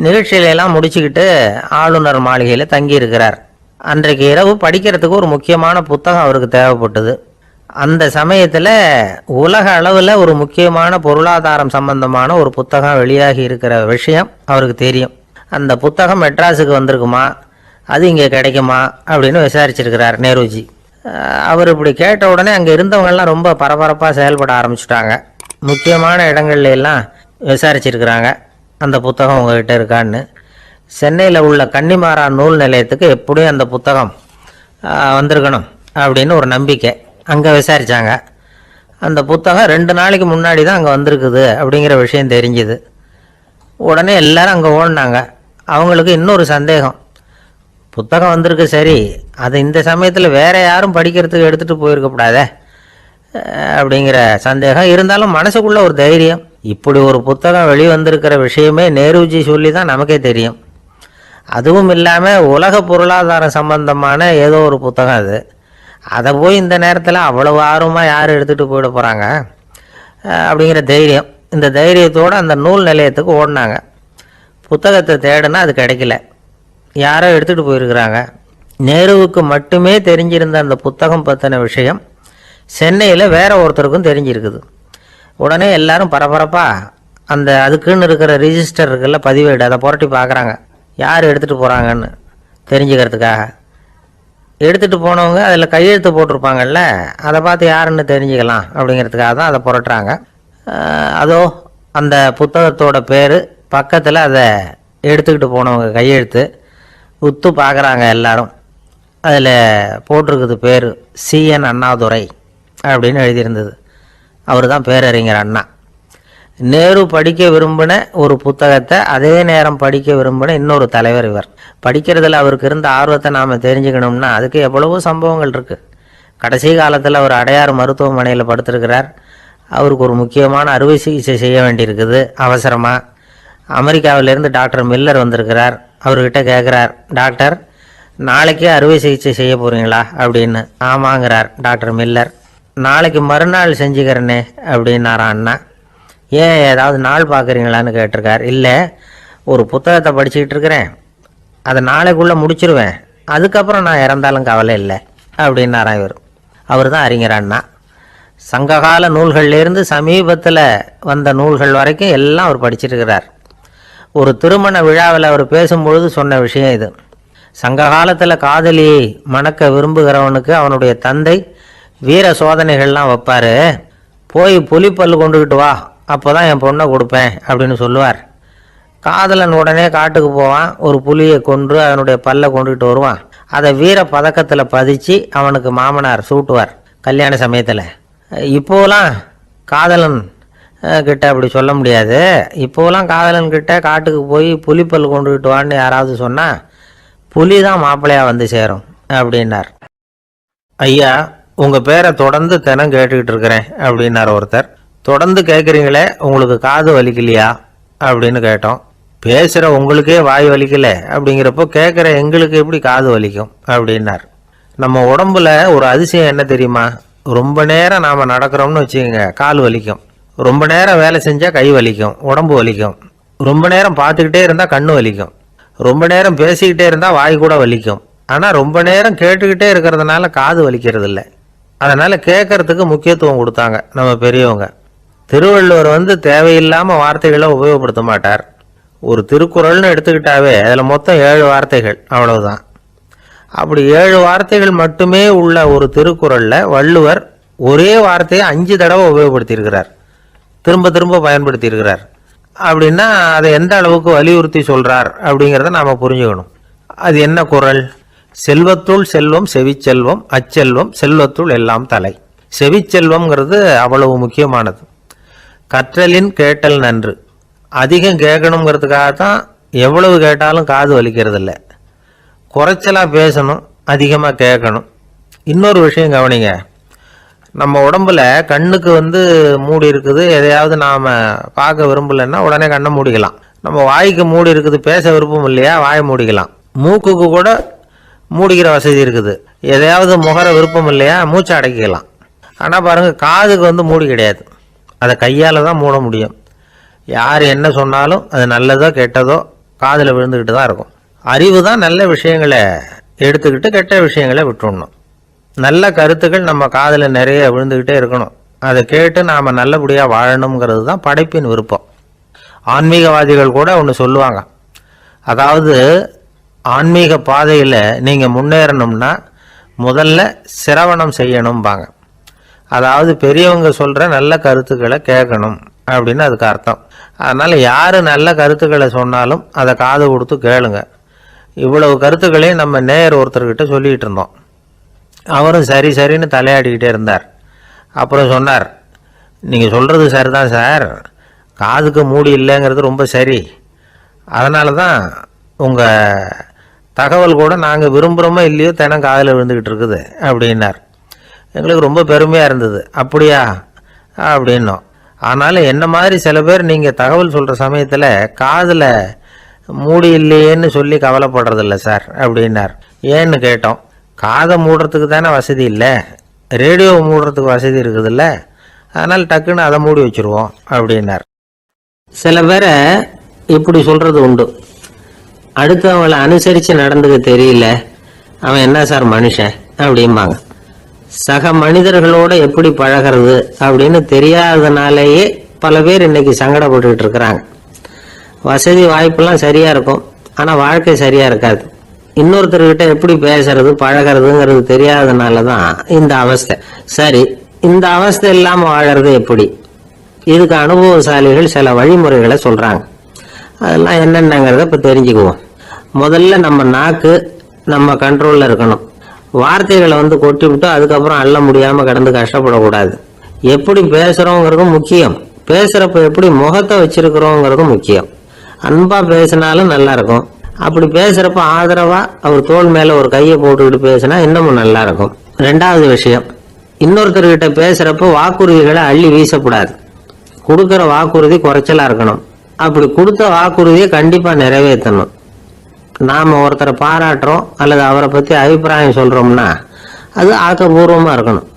நிகழ்ச்சியிலெல்லாம் முடிச்சுக்கிட்டு ஆளுநர் மாளிகையில் தங்கி இருக்கிறார். அன்றைக்கு இரவு படிக்கிறதுக்கு ஒரு முக்கியமான புத்தகம் அவருக்கு தேவைப்பட்டது. அந்த சமயத்தில் உலக அளவில் ஒரு முக்கியமான பொருளாதாரம் சம்பந்தமான ஒரு புத்தகம் வெளியாகி இருக்கிற விஷயம் அவருக்கு தெரியும். அந்த புத்தகம் மெட்ராஸுக்கு வந்திருக்குமா, அது இங்கே கிடைக்குமா அப்படின்னு விசாரிச்சிருக்கிறார் நேருஜி. அவர் இப்படி கேட்ட உடனே அங்கே இருந்தவங்கெல்லாம் ரொம்ப பரபரப்பாக செயல்பட ஆரம்பிச்சுட்டாங்க. முக்கியமான இடங்கள்ல எல்லாம் விசாரிச்சிருக்கிறாங்க, அந்த புத்தகம் உங்ககிட்ட இருக்கான்னு. சென்னையில் உள்ள கன்னிமாரா நூல் நிலையத்துக்கு எப்படியும் அந்த புத்தகம் வந்திருக்கணும் அப்படின்னு ஒரு நம்பிக்கை. அங்கே விசாரித்தாங்க. அந்த புத்தகம் 2 நாளைக்கு முன்னாடி தான் அங்கே வந்திருக்குது அப்படிங்கிற விஷயம் தெரிஞ்சுது. உடனே எல்லாரும் அங்கே ஓடினாங்க. அவங்களுக்கு இன்னொரு சந்தேகம், புத்தகம் வந்திருக்கு சரி, அது இந்த சமயத்தில் வேற யாரும் படிக்கிறதுக்கு எடுத்துகிட்டு போயிருக்கக்கூடாதே அப்படிங்கிற சந்தேகம் இருந்தாலும் மனசுக்குள்ள ஒரு தைரியம். இப்படி ஒரு புத்தகம் வெளிவந்திருக்கிற விஷயமே நேருஜி சொல்லி தான் நமக்கே தெரியும். அதுவும் இல்லாமல் உலக பொருளாதாரம் சம்பந்தமான ஏதோ ஒரு புத்தகம் அது. அதை போய் இந்த நேரத்தில் அவ்வளவு ஆர்வமாக யார் எடுத்துகிட்டு போயிட போகிறாங்க அப்படிங்கிற தைரியம். இந்த தைரியத்தோடு அந்த நூல் நிலையத்துக்கு ஓடினாங்க. புத்தகத்தை தேடினா அது கிடைக்கல, யாரோ எடுத்துகிட்டு போயிருக்கிறாங்க. நேருவுக்கு மட்டுமே தெரிஞ்சிருந்த அந்த புத்தகம் பற்றின விஷயம் சென்னையில் வேற ஒருத்தருக்கும் தெரிஞ்சிருக்குது. உடனே எல்லாரும் பரபரப்பாக அந்த அதுக்குன்னு இருக்கிற ரிஜிஸ்டர் இருக்குல்ல, பதிவேடு, அதை புரட்டி பார்க்குறாங்க யார் எடுத்துகிட்டு போகிறாங்கன்னு தெரிஞ்சுக்கிறதுக்காக. எடுத்துகிட்டு போனவங்க அதில் கையெழுத்து போட்டிருப்பாங்கல்ல, அதை பார்த்து யாருன்னு தெரிஞ்சுக்கலாம் அப்படிங்கிறதுக்காக தான் அதை புரட்டுறாங்க. அதோ அந்த புத்தகத்தோட பேர் பக்கத்தில் அதை எடுத்துக்கிட்டு போனவங்க கையெழுத்து உத்து பார்க்குறாங்க எல்லாரும். அதில் போட்டிருக்குது பேர் CN அண்ணாதுரை அப்படின்னு எழுதியிருந்தது. அவர் தான் பேரறிஞர் அண்ணா. நேரு படிக்க விரும்பின ஒரு புத்தகத்தை அதே நேரம் படிக்க விரும்பின இன்னொரு தலைவர் இவர். படிக்கிறதுல அவருக்கு இருந்த ஆர்வத்தை நாம் தெரிஞ்சுக்கணும்னா அதுக்கு எவ்வளவோ சம்பவங்கள் இருக்குது. கடைசி காலத்தில் அவர் அடையாறு மருத்துவமனையில் படுத்திருக்கிறார். அவருக்கு ஒரு முக்கியமான அறுவை சிகிச்சை செய்ய வேண்டியிருக்குது அவசரமாக. அமெரிக்காவிலேருந்து டாக்டர் மில்லர் வந்திருக்கிறார். அவர்கிட்ட கேட்குறார், டாக்டர் நாளைக்கே அறுவை சிகிச்சை செய்ய போகிறீங்களா அப்படின்னு. ஆமாங்கிறார் டாக்டர் மில்லர். நாளைக்கு மறுநாள் செஞ்சுக்கிறேனே அப்படின்னாரான் அண்ணா. ஏன் ஏதாவது நாள் பார்க்குறீங்களான்னு கேட்டிருக்கார். இல்லை, ஒரு புத்தகத்தை படிச்சுக்கிட்டு இருக்கிறேன், அதை நாளைக்குள்ளே முடிச்சிருவேன், அதுக்கப்புறம் நான் இறந்தாலும் கவலை இல்லை அப்படின்னாரான் இவர். அவர் தான் அறிஞர் அண்ணா. சங்ககால நூல்கள்லேருந்து சமீபத்தில் வந்த நூல்கள் வரைக்கும் எல்லாம் அவர் படிச்சிருக்கிறார். ஒரு திருமண விழாவில் அவர் பேசும்பொழுது சொன்ன விஷயம் இது. சங்க காலத்தில் காதலியை மணக்க விரும்புகிறவனுக்கு அவனுடைய தந்தை வீர சோதனைகள்லாம் வைப்பார். போய் புலிப்பல்லு கொண்டுக்கிட்டு வா, அப்போ தான் என் பொண்ணை கொடுப்பேன் அப்படின்னு சொல்லுவார். காதலன் உடனே காட்டுக்கு போவான், ஒரு புலியை கொன்று அதனுடைய பல்லை கொண்டுகிட்டு வருவான். அதை வீர பதக்கத்தில் பதிச்சு அவனுக்கு மாமனார் சூட்டுவார் கல்யாண சமயத்தில். இப்போலாம் காதலன் கிட்ட அப்படி சொல்ல முடியாது. இப்போலாம் காதலன் கிட்ட காட்டுக்கு போய் புலிப்பல் கொண்டுகிட்டு வான்னு யாராவது சொன்னால் புலி தான் மாப்பிள்ளையாக வந்து சேரும் அப்படின்னார். ஐயா, உங்கள் பேரை தொடர்ந்து தினம் கேட்டுக்கிட்டு இருக்கிறேன் அப்படின்னார் ஒருத்தர். தொடர்ந்து கேட்குறீங்களே, உங்களுக்கு காது வலிக்கலையா அப்படின்னு கேட்டோம். பேசுகிற உங்களுக்கே வாய் வலிக்கல அப்படிங்கிறப்போ கேட்குற எங்களுக்கு எப்படி காது வலிக்கும் அப்படின்னார். நம்ம உடம்புல ஒரு அதிசயம் என்ன தெரியுமா? ரொம்ப நேரம் நாம் நடக்கிறோம்னு வச்சுக்கோங்க, கால் வலிக்கும். ரொம்ப நேரம் வேலை செஞ்சால் கை வலிக்கும், உடம்பு வலிக்கும். ரொம்ப நேரம் பார்த்துக்கிட்டே இருந்தால் கண்ணு வலிக்கும். ரொம்ப நேரம் பேசிக்கிட்டே இருந்தால் வாய் கூட வலிக்கும். ஆனால் ரொம்ப நேரம் கேட்டுக்கிட்டே இருக்கிறதுனால காது வலிக்கிறது இல்லை. அதனால் கேட்கறதுக்கு முக்கியத்துவம் கொடுத்தாங்க நம்ம பெரியவங்க. திருவள்ளுவர் தேவையில்லாமல் வார்த்தைகளை உபயோகப்படுத்த மாட்டார். ஒரு திருக்குறள்னு எடுத்துக்கிட்டாவே அதில் மொத்தம் 7 வார்த்தைகள், அவ்வளவுதான். அப்படி 7 வார்த்தைகள் மட்டுமே உள்ள ஒரு திருக்குறள்ல வள்ளுவர் ஒரே வார்த்தையை 5 தடவை உபயோகப்படுத்தியிருக்கிறார், திரும்ப திரும்ப பயன்படுத்தியிருக்கிறார். அப்படின்னா அதை எந்த அளவுக்கு வலியுறுத்தி சொல்றார் அப்படிங்கிறத நாம புரிஞ்சுக்கணும். அது என்ன குறள்? செல்வத்துள் செல்வம் செவிச்செல்வம், அச்செல்வம் செல்வத்துள் எல்லாம் தலை. செவிச்செல்வம்ங்கிறது அவ்வளவு முக்கியமானது. கற்றலின் கேட்டல் நன்று. அதிகம் கேட்கணுங்கிறதுக்காகத்தான் எவ்வளவு கேட்டாலும் காது வலிக்கிறது இல்லை. குறைச்சலாக பேசணும், அதிகமாக கேட்கணும். இன்னொரு விஷயம் கவனிங்க, நம்ம உடம்புல கண்ணுக்கு மூடி இருக்குது, எதையாவது நாம் பார்க்க விரும்பலைன்னா உடனே கண்ணை மூடிக்கலாம். நம்ம வாய்க்கு மூடி இருக்குது, பேச விருப்பம் இல்லையா, வாயை மூடிக்கலாம். மூக்குக்கு கூட மூடிக்கிற வசதி இருக்குது, எதையாவது முகர விருப்பம் இல்லையா, மூச்சை அடக்கிக்கலாம். ஆனால் பாருங்கள், காதுக்கு மூடி கிடையாது, அதை கையால் தான் மூட முடியும். யார் என்ன சொன்னாலும் அது நல்லதோ கெட்டதோ காதில் விழுந்துக்கிட்டு தான் இருக்கும். அறிவு தான் நல்ல விஷயங்களை எடுத்துக்கிட்டு கெட்ட விஷயங்களை விட்டுடணும். நல்ல கருத்துக்கள் நம்ம காதில் நிறைய விழுந்துக்கிட்டே இருக்கணும். அதை கேட்டு நாம் நல்லபடியாக வாழணுங்கிறது தான் படைப்பின் விருப்பம். ஆன்மீகவாதிகள் கூட ஒன்று சொல்லுவாங்க, அதாவது ஆன்மீக பாதையில் நீங்கள் முன்னேறணும்னா முதல்ல சிரவணம் செய்யணும்பாங்க. அதாவது பெரியவங்க சொல்கிற நல்ல கருத்துக்களை கேட்கணும் அப்படின்னு அதுக்கு அர்த்தம். அதனால் யார் நல்ல கருத்துக்களை சொன்னாலும் அதை காது கொடுத்து கேளுங்க. இவ்வளவு கருத்துக்களையும் நம்ம நேயர் ஒருத்தர்கிட்ட சொல்லிகிட்டு இருந்தோம். அவரும் சரி சரின்னு தலையாடிக்கிட்டே இருந்தார். அப்புறம் சொன்னார், நீங்கள் சொல்கிறது சரிதான் சார், காதுக்கு மூடி இல்லைங்கிறது ரொம்ப சரி, அதனால தான் உங்கள் தகவல் கூட நாங்கள் விரும்புகிறோமோ இல்லையோ தினம் காதில் விழுந்துக்கிட்டு இருக்குது அப்படின்னார். எங்களுக்கு ரொம்ப பெருமையாக இருந்தது. அப்படியா அப்படின்னோம். ஆனாலும் என்ன மாதிரி சில பேர் நீங்கள் தகவல் சொல்கிற சமயத்தில் காதில் மூடி இல்லையேன்னு சொல்லி கவலைப்படுறதில்ல சார் அப்படின்னார். ஏன்னு கேட்டோம். காதை மூடுறதுக்கு தானே வசதி இல்லை, ரேடியோவை மூடுறதுக்கு வசதி இருக்குதுல்ல, அதனால் டக்குன்னு அதை மூடி வச்சுருவோம் அப்படின்னார். சில பேரை இப்படி சொல்கிறது உண்டு, அடுத்தவங்களை அனுசரித்து நடந்துக்க தெரியல, அவன் என்ன சார் மனுஷன் அப்படிம்பாங்க. சக மனிதர்களோட எப்படி பழகிறது அப்படின்னு தெரியாததுனாலேயே பல பேர் இன்னைக்கு சங்கடப்பட்டுக்கிட்டு இருக்கிறாங்க. வசதி வாய்ப்பெல்லாம் சரியாக இருக்கும், ஆனால் வாழ்க்கை சரியாக இருக்காது. இன்னொருத்தர்கிட்ட எப்படி பேசுறது பழகிறதுங்கிறது தெரியாததுனால தான் இந்த அவஸ்தை. சரி, இந்த அவஸ்தை இல்லாமல் வாழறது எப்படி? இதுக்கு அனுபவசாலிகள் சில வழிமுறைகளை சொல்கிறாங்க. அதெல்லாம் என்னென்னங்கிறத இப்போ தெரிஞ்சுக்குவோம். முதல்ல நம்ம நாக்கு நம்ம கண்ட்ரோலில் இருக்கணும். வார்த்தைகளை கொட்டி விட்டு அதுக்கப்புறம் அள்ள முடியாமல் கடந்து கஷ்டப்படக்கூடாது. எப்படி பேசுகிறோங்கிறதும் முக்கியம், பேசுகிறப்ப எப்படி முகத்தை வச்சிருக்கிறோங்கிறதும் முக்கியம். அன்பாக பேசினாலும் நல்லா இருக்கும். அப்படி பேசுகிறப்ப ஆதரவாக அவர் தோள் மேலே ஒரு கையை போட்டுக்கிட்டு பேசினா இன்னமும் நல்லா இருக்கும். 2வது விஷயம், இன்னொருத்தர்கிட்ட பேசுகிறப்ப வாக்குறுதிகளை அள்ளி வீசக்கூடாது. கொடுக்குற வாக்குறுதி குறைச்சலாக இருக்கணும். அப்படி கொடுத்த வாக்குறுதியை கண்டிப்பாக நிறைவேற்றணும். நாம் ஒருத்தரை பாராட்டுறோம் அல்லது அவரை பற்றி அபிப்பிராயம் சொல்கிறோம்னா அது ஆக்கப்பூர்வமாக இருக்கணும்.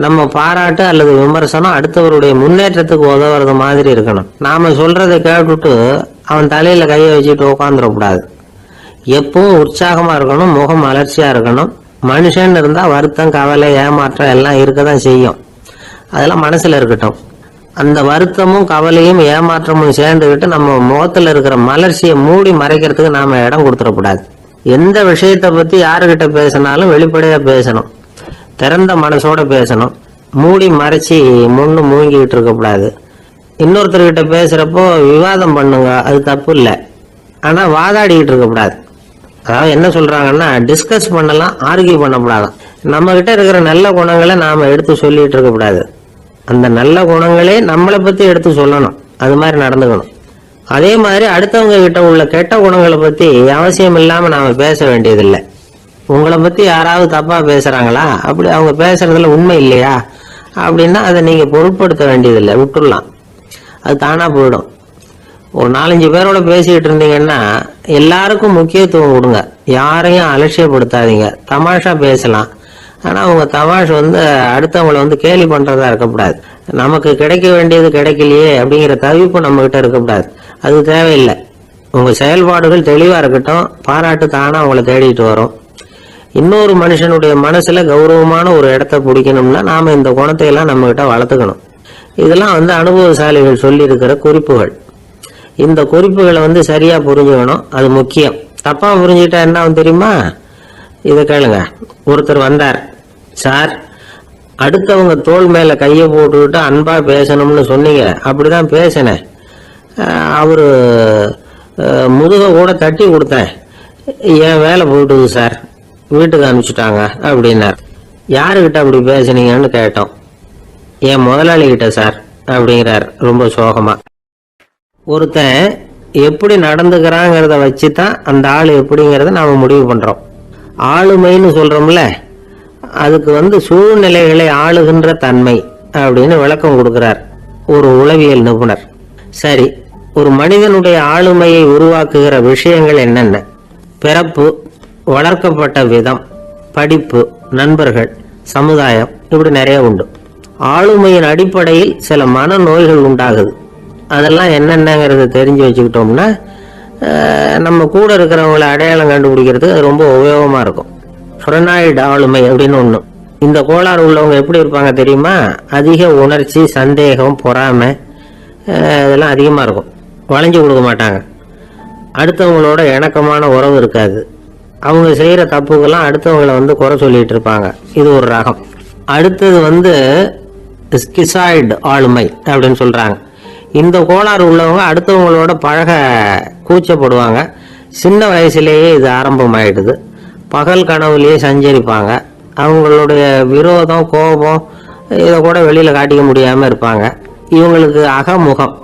நம்ம பாராட்டு அல்லது விமர்சனம் அடுத்தவருடைய முன்னேற்றத்துக்கு உதவுறது மாதிரி இருக்கணும். நாம் சொல்கிறத கேட்டுட்டு அவன் தலையில் கையை வச்சுட்டு உட்காந்துடக்கூடாது. எப்பவும் உற்சாகமாக இருக்கணும், முகம் மலர்ச்சியாக இருக்கணும். மனுஷன் இருந்தால் வருத்தம் கவலை ஏமாற்றம் எல்லாம் இருக்க தான் செய்யும், அதெல்லாம் மனசில் இருக்கட்டும். அந்த வருத்தமும் கவலையும் ஏமாற்றமும் சேர்ந்துக்கிட்டு நம்ம முகத்தில் இருக்கிற மலர்ச்சியை மூடி மறைக்கிறதுக்கு நாம் இடம் கொடுத்துடக்கூடாது. எந்த விஷயத்தை பற்றி யாருக்கிட்ட பேசினாலும் வெளிப்படையாக பேசணும், திறந்த மனசோட பேசணும். மூடி மறைச்சி முன்னு மூங்கிக்கிட்டு இருக்கக்கூடாது. இன்னொருத்தர்கிட்ட பேசுகிறப்போ விவாதம் பண்ணுங்க, அது தப்பு இல்லை, ஆனால் வாதாடிக்கிட்டு இருக்கக்கூடாது. அதாவது என்ன சொல்கிறாங்கன்னா, டிஸ்கஸ் பண்ணலாம், ஆர்கியூ பண்ணக்கூடாதான். நம்மக்கிட்ட இருக்கிற நல்ல குணங்களை நாம் எடுத்து சொல்லிகிட்டு இருக்கக்கூடாது. அந்த நல்ல குணங்களே நம்மளை பற்றி எடுத்து சொல்லணும், அது மாதிரி நடந்துக்கணும். அதே மாதிரி அடுத்தவங்க கிட்ட உள்ள கெட்ட குணங்களை பற்றி அவசியம் இல்லாமல் நாம் பேச வேண்டியதில்லை. உங்களை பற்றி யாராவது தப்பாக பேசுகிறாங்களா, அப்படி அவங்க பேசுகிறதுல உண்மை இல்லையா அப்படின்னா அதை நீங்கள் பொருட்படுத்த வேண்டியதில்லை, விட்டுடலாம், அது தானாக போயிடும். ஒரு 4-5 பேரோட பேசிக்கிட்டு இருந்தீங்கன்னா எல்லாருக்கும் முக்கியத்துவம் கொடுங்க, யாரையும் அலட்சியப்படுத்தாதீங்க. தமாஷா பேசலாம், ஆனால் உங்கள் தமாஷ் அடுத்தவங்களை கேலி பண்ணுறதா இருக்கக்கூடாது. நமக்கு கிடைக்க வேண்டியது கிடைக்கலையே அப்படிங்கிற தவிப்பு நம்மகிட்ட இருக்கக்கூடாது, அது தேவையில்லை. உங்கள் செயல்பாடுகள் தெளிவாக இருக்கட்டும், பாராட்டு தானாக அவங்கள தேடிட்டு வரும். இன்னொரு மனுஷனுடைய மனசில் கௌரவமான ஒரு இடத்த பிடிக்கணும்னா நாம் இந்த குணத்தை எல்லாம் நம்மகிட்ட வளர்த்துக்கணும். இதெல்லாம் அனுபவசாலிகள் சொல்லியிருக்கிற குறிப்புகள். இந்த குறிப்புகளை சரியாக புரிஞ்சுக்கணும், அது முக்கியம். தப்பாக புரிஞ்சுக்கிட்டா என்ன தெரியுமா, இதை கேளுங்க. ஒருத்தர் வந்தார். சார், அடுத்தவங்க தோள் மேல கையை போட்டுக்கிட்டு அன்பா பேசணும்னு சொன்னீங்க. அப்படிதான் பேசினேன். அவரு முதுக கூட தட்டி கொடுத்தேன். என் வேலை போயிட்டுது சார், வீட்டுக்கு அனுப்பிச்சுட்டாங்க அப்படின்னார். யாருக்கிட்ட அப்படி பேசுனீங்கன்னு கேட்டோம். என் முதலாளி கிட்ட சார் அப்படிங்கிறார் ரொம்ப சோகமா. ஒருத்தன் எப்படி நடந்துக்கிறாங்கிறத வச்சு தான் அந்த ஆள் எப்படிங்கிறத நாம முடிவு பண்றோம். ஆளுமைன்னு சொல்றோம்ல, அதுக்கு சூழ்நிலைகளை ஆளுகின்ற தன்மை அப்படின்னு விளக்கம் கொடுக்கிறார் ஒரு உளவியல் நிபுணர். சரி, ஒரு மனிதனுடைய ஆளுமையை உருவாக்குகிற விஷயங்கள் என்னென்ன? பிறப்பு, வளர்க்கப்பட்ட விதம், படிப்பு, நண்பர்கள், சமுதாயம், இப்படி நிறைய உண்டு. ஆளுமையின் அடிப்படையில் சில மனநோய்கள் உண்டாகுது. அதெல்லாம் என்னென்னங்கிறத தெரிஞ்சு வச்சுக்கிட்டோம்னா நம்ம கூட இருக்கிறவங்களை அடையாளம் கண்டுபிடிக்கிறதுக்கு அது ரொம்ப உபயோகமாக இருக்கும். ஃப்ரெனாய்டு ஆளுமை அப்படின்னு ஒன்று. இந்த கோளாறு உள்ளவங்க எப்படி இருப்பாங்க தெரியுமா? அதிக உணர்ச்சி, சந்தேகம், பொறாமை இதெல்லாம் அதிகமாக இருக்கும். வளைஞ்சு கொடுக்க மாட்டாங்க. அடுத்தவங்களோட இணக்கமான உறவு இருக்காது. அவங்க செய்கிற தப்புக்கெல்லாம் அடுத்தவங்களை குறை சொல்லிட்டு இருப்பாங்க. இது ஒரு ரகம். அடுத்தது ஸ்கிசாய்டு ஆளுமை அப்படின்னு சொல்கிறாங்க. இந்த கோளாறு உள்ளவங்க அடுத்தவங்களோட பழக கூச்சப்படுவாங்க. சின்ன வயசுலேயே இது ஆரம்பமாயிடுது. பகல் கனவுலேயே சஞ்சரிப்பாங்க. அவங்களுடைய விரோதம், கோபம் இதை கூட வெளியில் காட்டிக்க முடியாமல் இருப்பாங்க. இவங்களுக்கு அகமுகம்,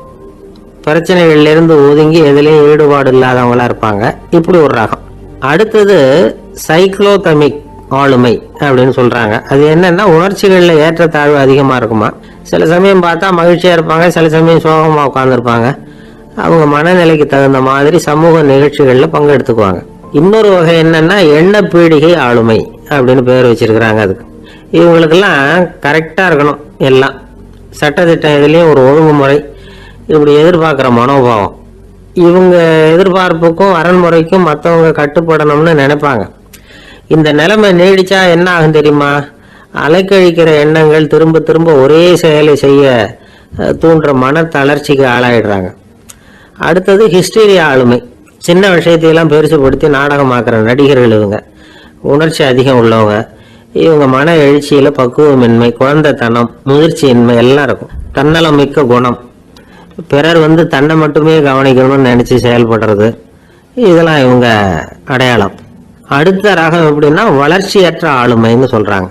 பிரச்சனைகள்லேருந்து ஒதுங்கி எதுலேயும் ஈடுபாடு இல்லாதவங்களா இருப்பாங்க. இப்படி ஒரு ரகம். அடுத்தது சைக்ளோதமிக் ஆளுமை அப்படின்னு சொல்கிறாங்க. அது என்னன்னா, உணர்ச்சிகளில் ஏற்றத்தாழ்வு அதிகமாக இருக்குமா. சில சமயம் பார்த்தா மகிழ்ச்சியாக இருப்பாங்க, சில சமயம் சோகமாக உட்காந்துருப்பாங்க. அவங்க மனநிலைக்கு தகுந்த மாதிரி சமூக நிகழ்ச்சிகளில் பங்கெடுத்துக்குவாங்க. இன்னொரு வகை என்னன்னா, எண்ண பீடிகை ஆளுமை அப்படின்னு பேர் வச்சிருக்கிறாங்க. அதுக்கு இவங்களுக்கெல்லாம் கரெக்டாக இருக்கணும். எல்லாம் சட்டத்திட்டம், இதுலேயும் ஒரு ஒழுங்குமுறை, இப்படி எதிர்பார்க்குற மனோபாவம். இவங்க எதிர்பார்ப்புக்கும் அரண்முறைக்கும் மற்றவங்க கட்டுப்படணும்னு நினைப்பாங்க. இந்த நிலைமை நீடிச்சா என்ன ஆகும் தெரியுமா? அலைக்கழிக்கிற எண்ணங்கள் திரும்ப திரும்ப ஒரே செயலை செய்ய தூண்டுற மன தளர்ச்சிக்கு ஆளாயிடுறாங்க. அடுத்தது ஹிஸ்டீரியா ஆளுமை. சின்ன விஷயத்தையெல்லாம் பெருசுப்படுத்தி நாடகமாக்குற நடிகர்கள் இவங்க. உணர்ச்சி அதிகம் உள்ளவங்க. இவங்க மன எழுச்சியில் பக்குவமின்மை, குழந்தைத்தனம், முதிர்ச்சியின்மை எல்லாம் இருக்கும். தன்னலம் மிக்க குணம். பிறர் தன்னை மட்டுமே கவனிக்கணும்னு நினச்சி செயல்படுறது, இதெல்லாம் இவங்க அடையாளம். அடுத்த ரகம் எப்படின்னா, வளர்ச்சியற்ற ஆளுமைன்னு சொல்கிறாங்க.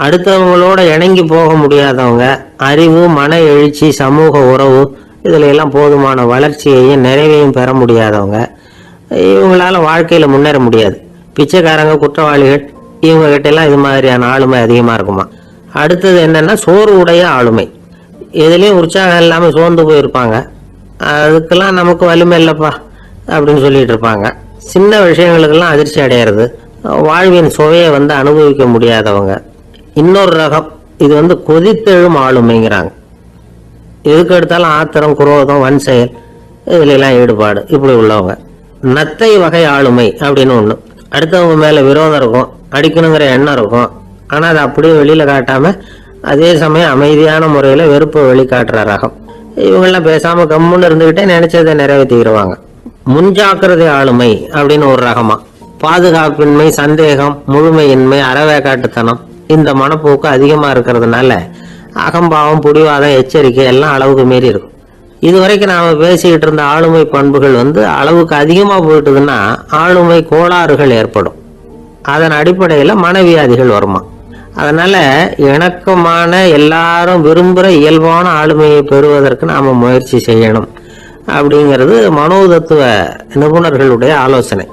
அடுத்தவங்களோட இணங்கி போக முடியாதவங்க. அறிவு, மன எழுச்சி, சமூக உறவு இதில் எல்லாம் போதுமான வளர்ச்சியையும் நிறைவையும் பெற முடியாதவங்க. இவங்களால வாழ்க்கையில் முன்னேற முடியாது. பிச்சைக்காரங்க, குற்றவாளிகள், இவங்க கிட்டெல்லாம் இது மாதிரியான ஆளுமை அதிகமாக இருக்குமா. அடுத்தது என்னென்னா, சோர்வுடைய ஆளுமை. எதுலேயும் உற்சாகம் இல்லாமல் சோர்ந்து போயிருப்பாங்க. அதுக்கெல்லாம் நமக்கு வலிமை இல்லைப்பா அப்படின்னு சொல்லிட்டு இருப்பாங்க. சின்ன விஷயங்களுக்கெல்லாம் அதிர்ச்சி அடையிறது. வாழ்வின் சுவையை அனுபவிக்க முடியாதவங்க. இன்னொரு ரகம், இது கொதித்தெழும் ஆளுமைங்கிறாங்க. எதுக்கு எடுத்தாலும் ஆத்திரம், குரோதம், வன் செயல் இதுலாம் ஈடுபாடு, இப்படி உள்ளவங்க. நத்தை வகை ஆளுமை அப்படின்னு ஒன்று. அடுத்தவங்க மேலே விரோதம் இருக்கும், அடிக்கணுங்கிற எண்ணம் இருக்கும். ஆனால் அதை அப்படியே வெளியில் காட்டாமல் அதே சமயம் அமைதியான முறையில் வெறுப்பை வெளிக்காட்டுற ரகம். இவங்கெல்லாம் பேசாமல் கம்முன்னு இருந்துக்கிட்டே நினைச்சதை நிறைவேற்றிடுவாங்க. முன்ஜாக்கிரதை ஆளுமை அப்படின்னு ஒரு ரகமா. பாதுகாப்பின்மை, சந்தேகம், முழுமையின்மை, அறவேக்காட்டுத்தனம் இந்த மனப்போக்கு அதிகமாக இருக்கிறதுனால அகம்பாவம், புடிவாதம், எச்சரிக்கை எல்லாம் அளவுக்கு மீறி இருக்கும். இதுவரைக்கும் நாம் பேசிக்கிட்டு இருந்த ஆளுமை பண்புகள் அளவுக்கு அதிகமாக போயிட்டுதுன்னா ஆளுமை கோளாறுகள் ஏற்படும். அதன் அடிப்படையில் மனவியாதிகள் வருமா. அதனால் இணக்கமான, எல்லாரும் விரும்புகிற இயல்பான ஆளுமையை பெறுவதற்கு நாம் முயற்சி செய்யணும் அப்படிங்கிறது மனோதத்துவ நிபுணர்களுடைய ஆலோசனை.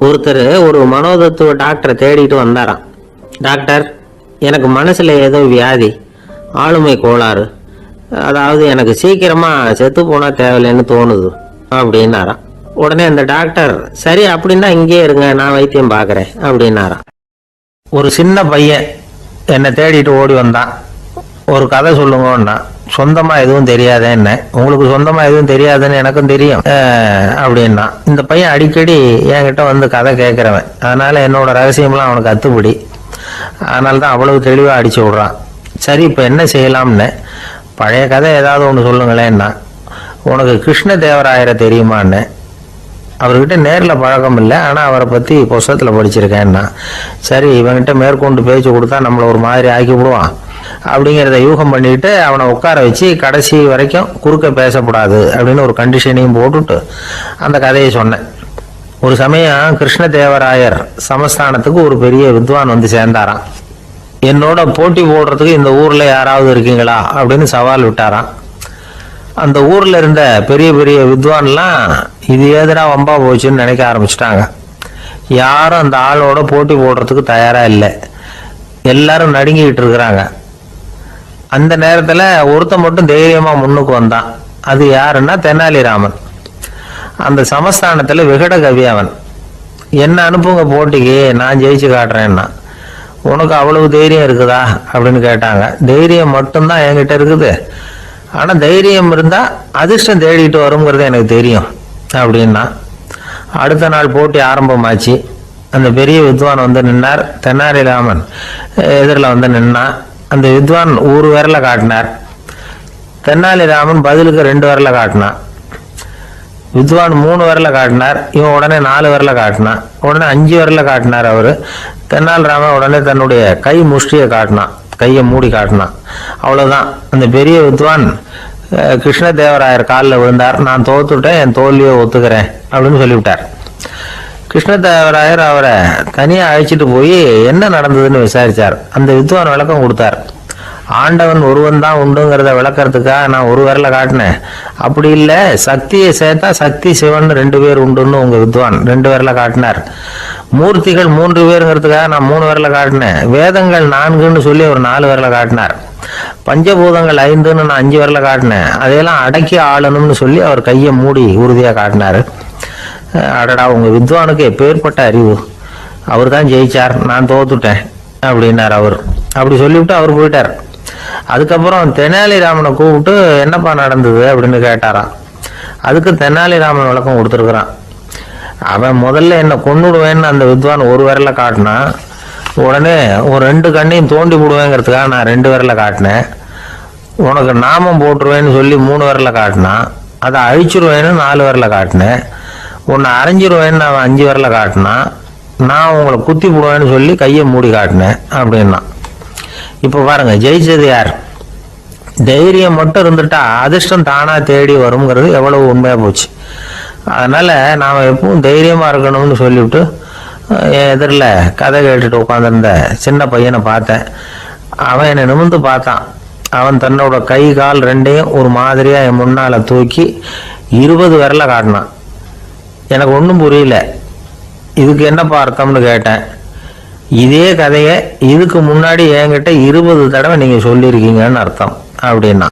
ஒருத்தர் ஒரு மனோதத்துவ டாக்டரை தேடிட்டு வந்தாராம். டாக்டர், எனக்கு மனசில் ஏதோ வியாதி, ஆளுமை கோளாறு, அதாவது எனக்கு சீக்கிரமாக செத்து போனால் தேவையில்லைன்னு தோணுது அப்படின்னாராம். உடனே அந்த டாக்டர், சரி அப்படின்னா இங்கேயே இருங்க, நான் வைத்தியம் பார்க்குறேன் அப்படின்னாராம். ஒரு சின்ன பையன் என்னை தேடிட்டு ஓடி வந்தான். ஒரு கதை சொல்லுங்கன்னா, சொந்தமாக எதுவும் தெரியாத என்ன, உங்களுக்கு சொந்தமாக எதுவும் தெரியாதுன்னு எனக்கும் தெரியும் அப்படின்னா. இந்த பையன் அடிக்கடி என்கிட்ட கதை கேட்குறவன். அதனால் என்னோட ரகசியம்லாம் அவனுக்கு அத்துப்படி. அதனால தான் அவ்வளவு தெளிவாக அடிச்சு விட்றான். சரி, இப்போ என்ன செய்யலாம்னு, பழைய கதை ஏதாவது ஒன்று சொல்லுங்களேன்னா. உனக்கு கிருஷ்ண தேவராயரை தெரியுமான்னு. அவர்கிட்ட நேரில் பழக்கம் இல்லை, ஆனால் அவரை பற்றி புஸ்தகத்தில் படிச்சிருக்கேன்னா. சரி, இவன்கிட்ட மேற்கொண்டு பேச்சு கொடுத்தா நம்மளை ஒரு மாதிரி ஆக்கி விடுவான் அப்படிங்கிறத யூகம் பண்ணிக்கிட்டு அவனை உட்கார வச்சு கடைசி வரைக்கும் குறுக்க பேசக்கூடாது அப்படின்னு ஒரு கண்டிஷனையும் போட்டுட்டு அந்த கதையை சொன்னேன். ஒரு சமயம் கிருஷ்ணதேவராயர் சமஸ்தானத்துக்கு ஒரு பெரிய வித்வான் வந்து சேர்ந்தாராம். என்னோட போட்டி போடுறதுக்கு இந்த ஊரில் யாராவது இருக்கீங்களா அப்படின்னு சவால் விட்டாராம். அந்த ஊரில் இருந்த பெரிய பெரிய வித்வான்லாம் இது ஏதா வம்பா போச்சுன்னு நினைக்க ஆரம்பிச்சிட்டாங்க. யாரும் அந்த ஆளோட போட்டி போடுறதுக்கு தயாராக இல்லை. எல்லாரும் நடுங்கிக்கிட்டு இருக்கிறாங்க. அந்த நேரத்தில் ஒருத்தன் மட்டும் தைரியமாக முன்னுக்கு வந்தான். அது யாருன்னா தெனாலிராமன். அந்த சமஸ்தானத்தில் விகட கவி அவன். என்ன அனுப்புங்க போட்டிக்கு, நான் ஜெயிச்சு காட்டுறேன்னா. உனக்கு அவ்வளவு தைரியம் இருக்குதா அப்படின்னு கேட்டாங்க. தைரியம் மட்டும்தான் என்கிட்ட இருக்குது, ஆனால் தைரியம் இருந்தால் அதிர்ஷ்டம் தேடிட்டு வருங்கிறது எனக்கு தெரியும் அப்படின்னா. அடுத்த நாள் போட்டி ஆரம்பமாச்சு. அந்த பெரிய வித்வான் வந்து நின்னார். தெனாலிராமன் எதிரில் வந்து நின்னா. அந்த வித்வான் ஒரு விரலை காட்டினார். தெனாலிராமன் பதிலுக்கு 2 விரலை காட்டினான். வித்வான் 3 விரலை காட்டினார். இவன் உடனே 4 விரலை காட்டினான். உடனே 5 விரலை காட்டினார் அவர். தெனாலிராமன் உடனே தன்னுடைய கை முஷ்டியை காட்டினான், கையை மூடி காட்டினான். அவ்வளோதான். அந்த பெரிய வித்வான் கிருஷ்ணதேவராயர் காலில் விழுந்தார். நான் தோத்துட்டேன், என் தோல்வியை ஒத்துக்கிறேன் அப்படின்னு சொல்லிவிட்டார். கிருஷ்ணதேவராயர் அவரை தனியாக அழைச்சிட்டு போய் என்ன நடந்ததுன்னு விசாரித்தார். அந்த வித்வான் விளக்கம் கொடுத்தார். ஆண்டவன் ஒருவன் தான் உண்டுங்கிறத விளக்கறதுக்காக நான் ஒரு விரலை காட்டினேன். அப்படி இல்லை, சக்தியை சேர்த்தா சக்தி சிவன் 2 பேர் உண்டுன்னு உங்கள் வித்வான் 2 விரலை காட்டினார். மூர்த்திகள் 3 பேருங்கிறதுக்காக நான் 3 விரலை காட்டினேன். வேதங்கள் 4ன்னு சொல்லி ஒரு 4 விரலை காட்டினார். பஞ்சபூதங்கள் 5ன்னு நான் 5 விரலை காட்டினேன். அதையெல்லாம் அடக்கி ஆளணும்னு சொல்லி அவர் கையை மூடி உறுதியாக காட்டினார். அடடா, உங்கள் வித்வானுக்கு எப்பேற்பட்ட அறிவு! அவர் தான் ஜெயிச்சார், நான் தோத்துட்டேன் அப்படின்னார் அவர். அப்படி சொல்லிவிட்டு அவர் போயிட்டார். அதுக்கப்புறம் தெனாலிராமனை கூப்பிட்டு என்னப்பா நடந்தது அப்படின்னு கேட்டாராம். அதுக்கு தெனாலிராமன் விளக்கம் கொடுத்துருக்குறான். அவன் முதல்ல என்னை கொண்டுடுவேன்னு அந்த வித்வான் ஒரு விரலை காட்டினான். உடனே ஒரு 2 கண்ணையும் தோண்டி விடுவேங்கிறதுக்காக நான் 2 விரலை காட்டினேன். உனக்கு நாமம் போட்டுருவேன்னு சொல்லி 3 விரலை காட்டினான். அதை அழிச்சிருவேன்னு 4 விரலை காட்டினேன். உன்னை அரைஞ்சிருவேன்னு அவன் 5 விரலை காட்டினான். நான் உங்களை குத்தி போடுவேன்னு சொல்லி கையை மூடி காட்டினேன் அப்படின்னா. இப்போ பாருங்க, ஜெயிச்சது யார்? தைரியம் மட்டும் இருந்துட்டா அதிர்ஷ்டம் தானா தேடி வருங்கிறது எவ்வளவு உண்மையா போச்சு. அதனால நாம் எப்பவும் தைரியமா இருக்கணும்னு சொல்லிவிட்டு என் எதிரில் கதை கேட்டுட்டு உட்காந்துருந்த சின்ன பையனை பார்த்தேன். அவன் என்னை நிமிர்ந்து பார்த்தான். அவன் தன்னோட கை கால் 2ஐயும் ஒரு மாதிரியா என் முன்னால தூக்கி 20 விரலை காட்டினான். எனக்கு ஒன்றும் புரியல. இதுக்கு என்னப்பா அர்த்தம்னு கேட்டேன். இதே கதையை இதுக்கு முன்னாடி என்கிட்ட 20 தடவை நீங்கள் சொல்லியிருக்கீங்கன்னு அர்த்தம் அப்படின்னா.